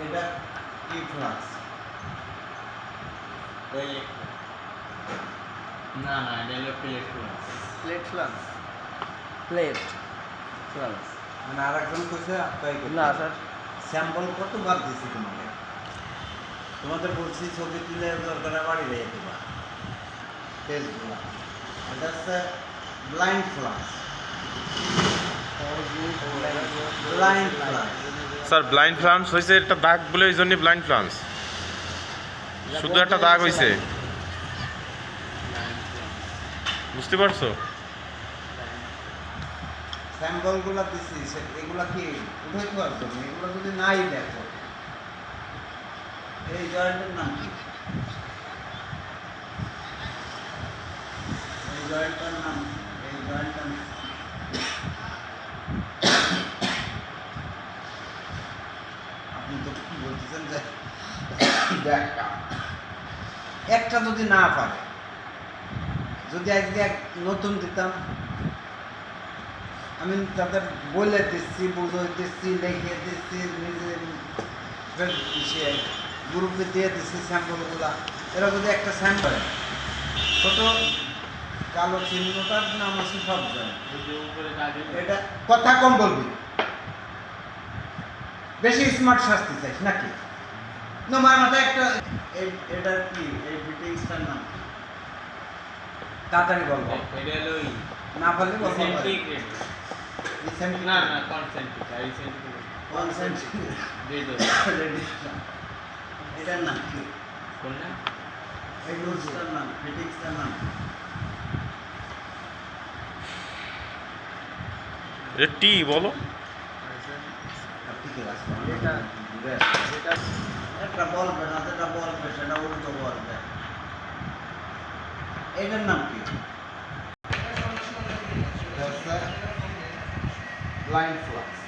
এটা কি ফ্লাক্স? না না, এটা হলো plate flux. Plate flux, plate flux. মানে আরেকজন কইছে আপনাই করতে না হবে। স্যার, স্যাম্পল কতবার দিছি তোমাকে? তোমাদের বলছি ছবি তুলে দরকার বাড়ি রেখে দেবা টেস্টগুলো। এটা হচ্ছে blind flange. Blind flange. Sir blind flange হয়েছে একটা দাগ বলে ওই জন্য ব্লাইন্ড ফ্লান্স, শুধু একটা দাগ হয়েছে, বুঝতে পারছো? স্যাম্পলগুলো দিছি এগুলা কি উঠে দেওয়ার জন্য, এগুলো যদি নাই দেখো। এই জয়েন্টের নাম কি? এই জয়েন্টটার নাম, এই জয়েন্টটার নাম আপনি তো কি বলতেছেন যে একটা যদি না পারে, যদি আজকে নতুন দিতাম, আমি তাদের বলে দিচ্ছি, বুঝিয়ে দিচ্ছি, লিখে দিচ্ছি, নিজে গ্রুপে দিয়ে দিচ্ছি স্যাম্পলগুলা। এরা যদি একটা স্যাম্পল ছোট কালো চিহ্নটার নাম আছে সব জয়েন্ট। এই যে উপরে দাগে এটা কথা কম বলবি, বেশি স্মার্ট শাস্তি চাইছ নাকি? তোমার মাথায় একটা এটা কি, এই ফিটিংসটার নাম কি? তাড়াতাড়ি বলবো, এটা হলো না পারলে বলবো। Centric red. না না, কনসেন্ট্রিক। এই সেন্টিক এটার নাম কি? কোনটা? এই রুলসটার নাম, ফিটিংসটার নাম কি? এটা টি বলো। ঠিক আছে, এটা এটা একটা বলবে না, যেটা বলবে সেটা উল্টো বলবে। এটার নাম কি? Blind flange.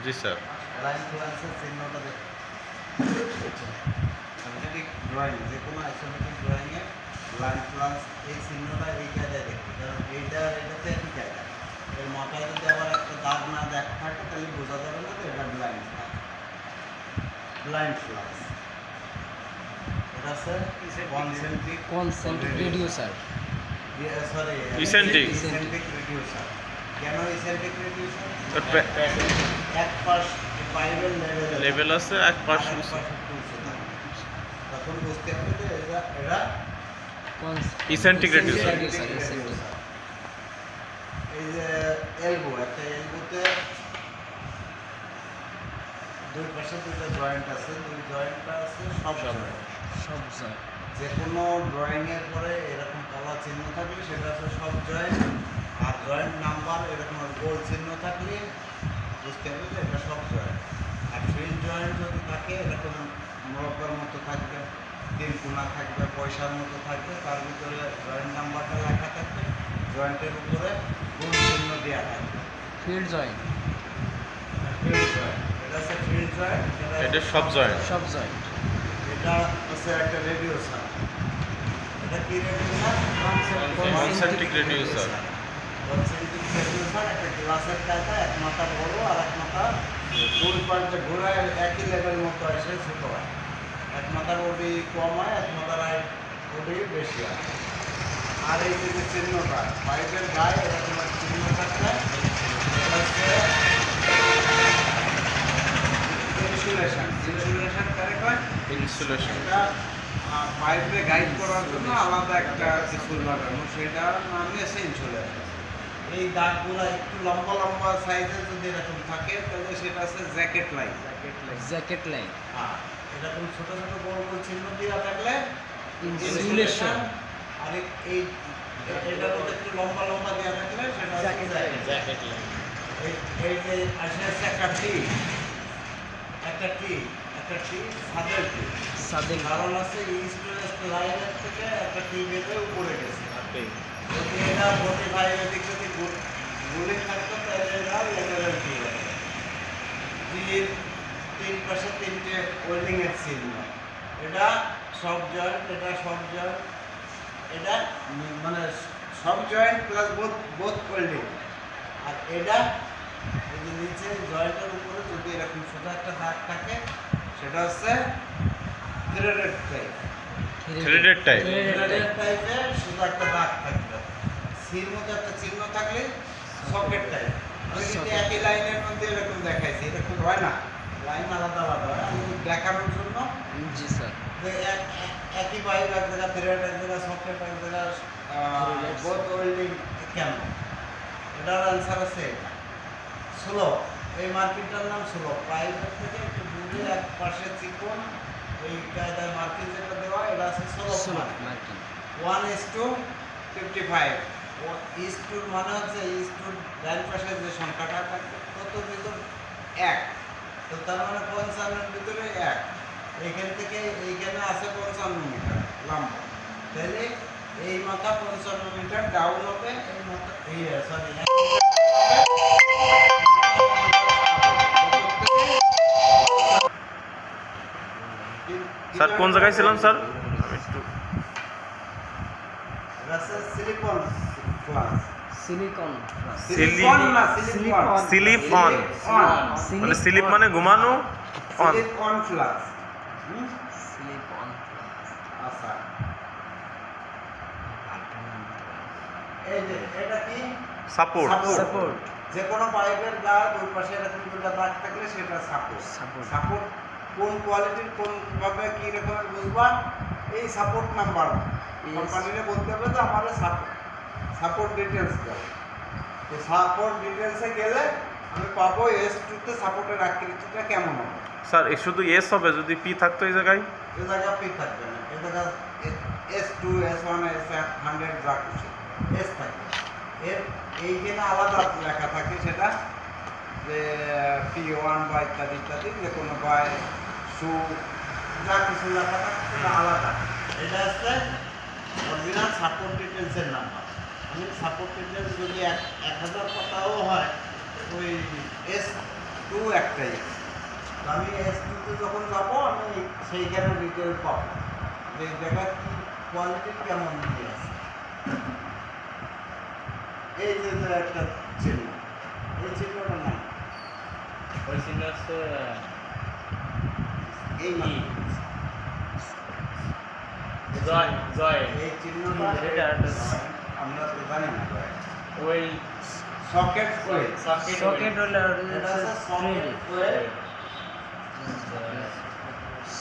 জি স্যার। ব্লাইন্ড ফ্লাক্সের চিহ্নটা দেখো। আইসোমেট্রিক ড্রয়িং, যে কোনো আইসোমেট্রিক ড্রয়িংয়ে ব্লাইন্ড ফ্লাক্স এই চিহ্নটা এই জায়গায় দেখবে, কারণ এটাতে একই জায়গায়। এর মাথায় যদি আবার একটা দাগ না দেখা থাকে তাহলে বোঝা যাবে না যে এটা ব্লাইন্ড ফ্লাক্স। ব্লাইন্ড ফ্লাক্স এটা হচ্ছে concentric concentric reducer. Sorry, Eccentric. Eccentric reducer. কেন ইসেন্ট্রিক রিডিউসার? এক পাশ পাইপের লেভেল আছে, এক পাশ তখন বুঝতে হবে যে এটা Eccentric reducer. এই যে এলবো, একটা এলবোতে দুই পাশে দুইটা জয়েন্ট আছে, দুই জয়েন্টটা আছে সব জয়েন্ট। সব জয়। যে কোনো ড্রয়িংয়ের পরে এরকম কালা চিহ্ন থাকলে সেটা হচ্ছে সব জয়েন্ট, আর জয়েন্ট নাম্বার এরকম গোল চিহ্ন থাকলে বুঝতে হবে যে এটা সব জয়েন্ট। আর ফিল্ড জয়েন্ট যদি থাকে এরকম মোরব্বার মতো থাকবে, তিন কোণা থাকবে, পয়সার মতো থাকবে, তার ভিতরে জয়েন্ট নাম্বারটা লেখা থাকবে, জয়েন্টের উপরে গোল চিহ্ন দেওয়া থাকবে। Field joint. ফিল্ড জয়েন্ট, এটা হচ্ছে ফিল্ড জয়েন্ট। এটা সব জয়েন্ট। সব জয়েন্ট। এটা হচ্ছে একটা রেডিউসার। এটা কি reducer? Concentric reducer. Concentric reducer একটা গ্লাসের কায়দা, এক মাথা বড় আর এক মাথা দুই পার্টে ঘোরায় একই লেভেল মতো এসে ছোট হয়। এক মাথার ওডি কম হয়, এক মাথার ওডি বেশি হয়। আর এই যে চিহ্নটা পাইপের গায়ে এরকম একটা চিহ্ন থাকলে এটা হচ্ছে ইনসুলেশন। ইনসুলেশন কারে কয়? ইনসুলেশন। এটা পাইপে গাইড করার জন্য আলাদা একটা কিছু লাগানো, সেটার নামই আছে ইনসুলেশন। এই দাগগুলো একটু লম্বা লম্বা সাইজের যদি এরকম থাকে তাহলে সেটা আছে জ্যাকেট লাইন। Jacket line. আর এরকম ছোট ছোট গোল গোল চিহ্ন দেওয়া থাকলে ইনসুলেশন। আর এই এটার মধ্যে একটু লম্বা লম্বা দেওয়া থাকলে সেটা জ্যাকেট লাইন। Jacket line. এই যে আসলে একটা টি, একটা টি, একটা টি সাদের টি। সাদের কারণ আছে ইস্ট ওয়েস্ট লাইনের থেকে একটা টি বেঁধে উপরে গেছে। আপনি যদি এটা 45 এদিক যদি গুলি থাকতো তাহলে এটা লেভেলের টি হবে। টির তিন পাশে তিনটে ওয়েল্ডিং এর চিহ্ন। এটা সব জয়েন্ট, এটা সব জয়েন্ট, এটা মানে সব জয়েন্ট প্লাস বোথ ওয়েল্ডিং। আর এটা এই যে নিচে জয়েন্টের উপরে যদি এরকম সোজা একটা দাগ থাকে সেটা হচ্ছে threaded type. Threaded type. Threaded টাইপে শুধু একটা দাগ থাকবে, সির মধ্যে একটা চিহ্ন থাকলে সকেট টাইপ। আমি কিন্তু একই লাইনের মধ্যে এরকম দেখাইছি, এরকম হয় না, লাইন আলাদা আলাদা হয়। আমি দেখানোর জন্য জি স্যার। যে একই পাইপ এক জায়গা থ্রেড, এক জায়গা সকেট, এক জায়গা বোথ ওয়েল্ডিং কেন, এটার অ্যান্সার আছে স্লো। এই মার্কিংটার নাম স্লো। পাইপের থেকে একটু দূরে এক পাশে চিকন, এই কায়দায় মার্কিং যেটা দেওয়া, এটা আছে স্লো স্লোপ মার্কিং। মার্কিং। 1:55। ইস টুর মানে হচ্ছে ইস টুর ডান পাশে যে সংখ্যাটা থাকবে তত ভিতর 1, তো তার মানে 55 ভিতরে 1। এইখান থেকে এইখানে আছে 55 মিটার লম্বা, তাহলে এই মাথা 55 মিটার ডাউন হবে, এই মাথা সরি স্যার কোন জায়গায় ছিলাম স্যার? আমি একটু সিলিকন গ্লাস, সিলিকন। সিলিকন না সিলিকন, স্লিপ অন, মানে স্লিপ মানে ঘুমানো, on silicon glass. Slip on. আচ্ছা, এই যে এটা কি সাপোর্ট। সাপোর্ট। যে কোনো পাইপের গা দুই পাশে এরকম দুটো দাগ থাকলে সেটা সাপোর্ট। Support. সাপোর্ট কোন কোয়ালিটির কোন ভাবে কি রকমের বুঝবা, এই সাপোর্ট নাম্বার কোম্পানিরে বলতে হবে যে আমার সাপোর্ট ডিটেইলস দাও। তো সাপোর্ট ডিটেইলসে গেলে আমি পাবো S2 তে সাপোর্টের আকৃতিটা কেমন হবে। স্যার এ শুধু এস হবে, যদি পি থাকতো এই জায়গায়? এই জায়গা পি থাকবে না, এই জায়গা S2 S1 S100 যা খুশি S থাকবে। এর এইখানে আলাদা লেখা থাকে, সেটা যে P1 বা ইত্যাদি ইত্যাদি, যে কোনো বাই শু যা কিছু লেখা থাকে সেটা আলাদা। এটা হচ্ছে অরিজিনাল সাপোর্ট ডিটেলসের নাম্বার। আমি সাপোর্ট ডিটেলস যদি 1000 পাতাও হয়, ওই S2 একটাই আছে। তো আমি S2 তে যখন যাবো আমি সেইখানে ডিটেল পাবো যে জায়গা কি কোয়ালিটি কেমন দিয়ে আছে। এই যে একটা চিহ্ন, এই চিহ্নটার নাম ওই চিহ্ন হচ্ছে এই মাত্র। জয় জয় এই চিহ্নটা এটা আমরা তো জানি না। ওই সকেট কোয়েল, সকেট হলে এটা হচ্ছে সকেট কোয়েল।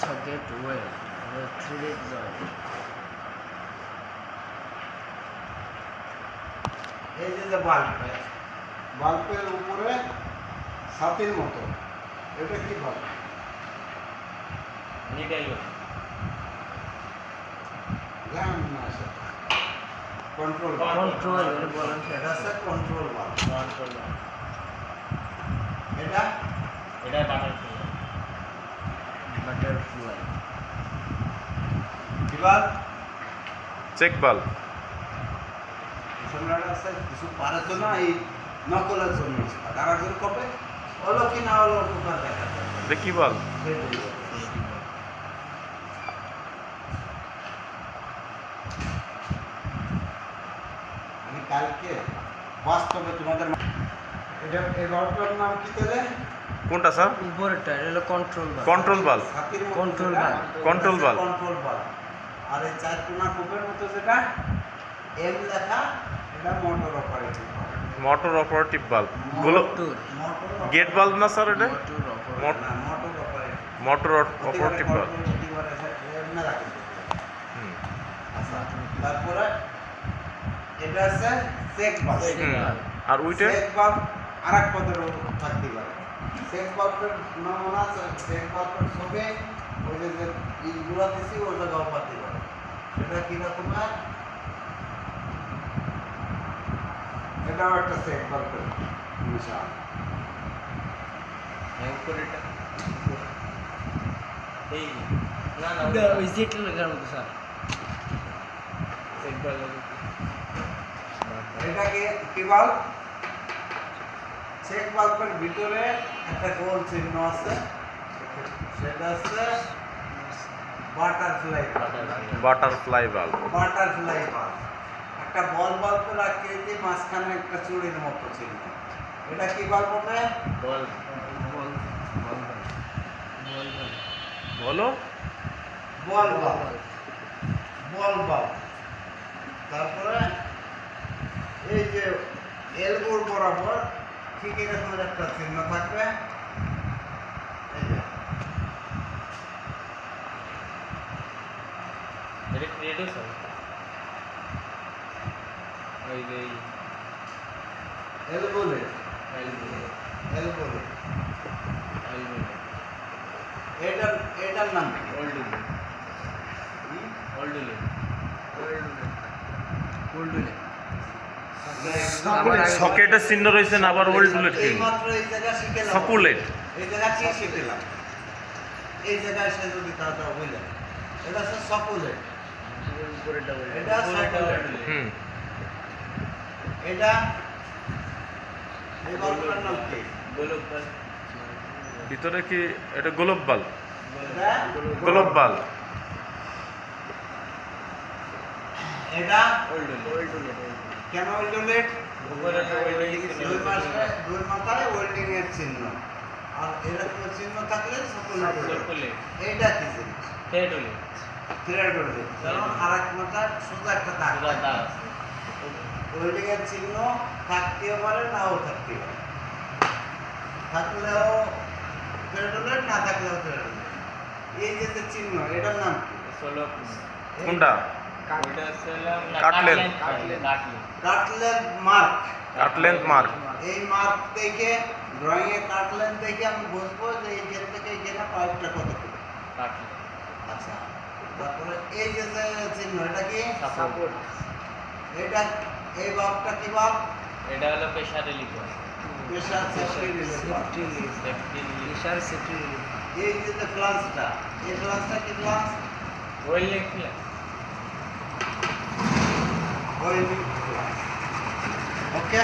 Socket weld. Threaded joint. এই যে বাল্ব, বাল্বের উপরে ছাতির মতো, এটা কি বাল্ব? নিটাই জান না সেটা কন্ট্রোল কন্ট্রোল বলেন এটা হচ্ছে কন্ট্রোল বাল্ব। কন্ট্রোল, এটা এটা বাটারফ্লাই। বাটারফ্লাই। কি বাল্ব? Check bulb. সম্রাট আছে কিছু পারে তো না, এই নকলের জন্য তারা যদি কবে হলো কি না হলো ওটা দেখা যাবে। এটা কি বাল্ব? আমি কালকে বাস্তবে তোমাদের এটা এই বাল্বটার নাম কি তাহলে? কোনটা স্যার? উপরেরটা এটা হলো কন্ট্রোল বাল্ব। Control bulb. ছাতির মতো Control যেটা, bulb. Control bulb. Control bulb. আর এই চার কোনা কূপের মতো যেটা এম লেখা, এটা motor operating bulb. Motor operative bulb. গুলো মোটর। গেট বাল্ব না স্যার এটা? Motor operator. না, motor operating. Motor operative bulb. এমনি রাখি। হুম। আচ্ছা, তারপরে এটা আছে চেক বাল্ব। হুম। আর ওইটা? চেক বাল্ব আরেক পদেরও থাকতে পারে। চেক বাল্বের নাম মনে আছে? চেক বাল্বের ছবি ওই যে ইগুলা দিছি ওই জায়গাও পাতে পারে। সেটা কি রকমের? এটাও একটা চেক বাল্বের নিশান। উপরেটা এই না না ওই যেটা লাগার মতো স্যার। একবার এটা কি বাল্ব? চেক বাল্বের ভিতরে একটা গোল চিহ্ন আছে, সেটা হচ্ছে butterfly butterfly bulb. Butterfly bulb. একটা বল বাল্বের আকৃতি, মাঝখানে একটা চুড়ির মতো চিহ্ন। এটা কি বাল্ব হবে? বল বল বল বল। বলো বল বাল্ব, বল বাল্ব। তারপরে এই যে এলবোর বরাবর ঠিক এরকম একটা চিহ্ন থাকবে, এই যে এটা ক্রিয়েটিভ স্যার ওই যে এলবোলে, এলবো এলবোলে এলবো এটার নাম কি? ওল্ড হুম? ওল্ড উল্টুলে সকেটের চিহ্ন রয়েছে না, আবার ওল্ড বুলেট কি? এইমাত্র এই জায়গা শিখেলাম, সকুলেট। এই জায়গা কি শিখেলাম, এই জায়গায় সে যদি তাটা হইলে এটা হচ্ছে সকুলেট, উপরেটা বলে এটা সকুলেট, হুম। এটা এই বাল্বটার নাম কি? গোলক ভিতরে কি এটা গোলাপ বাল্ব? এটা গোলাপ বাল্ব। এটা ওল্ড কেন ওয়েল্ডলেট? উপরে তো ওয়েল্ডিং দুই মাসে দুই মাথায় ওয়েল্ডিং এর চিহ্ন, আর এরকম চিহ্ন থাকলে সকুলেট। সকলে এইটা কি জিনিস? থ্রেড হলে থ্রেড ওয়েল্ডিং, কারণ আরেক মাথায় সোজা একটা দাগ পুরো থাকে। দাগ আছে ওয়েল্ডিং এর চিহ্ন থাকতেও পারে নাও থাকতে পারে, থাকলেও থ্রেড ওয়েল্ড, না থাকলেও থ্রেড ওয়েল্ড। এই যে যে চিহ্ন এটার নাম কি? ষোলো কোনটা? ওইটা হচ্ছে কাটলেন। কাটলেন কাটলেন মার্ক। কাটলেন্থ মার্ক। এই মার্ক থেকে ড্রয়িং এ কাটলেন থেকে আমি বুঝবো যে এইখান থেকে এইখানে পাইপটা কত করে। কাটলেন আচ্ছা, তারপরে এই যে যে চিহ্ন এটা কি? সাপোর্ট এটা এই বাল্বটা কি বাল্ব? এটা হলো প্রেসারে লিখো প্রেসার সেফটি রিলে বাল্ব। সেফটি লিভ সেফটি প্রেশার সেফটি লিভ এই যে ফ্লান্সটা, এই ফ্লান্সটা কি ফ্লান্স? ওয়েল লিখলে ওয়েল্ডিং। ওকে।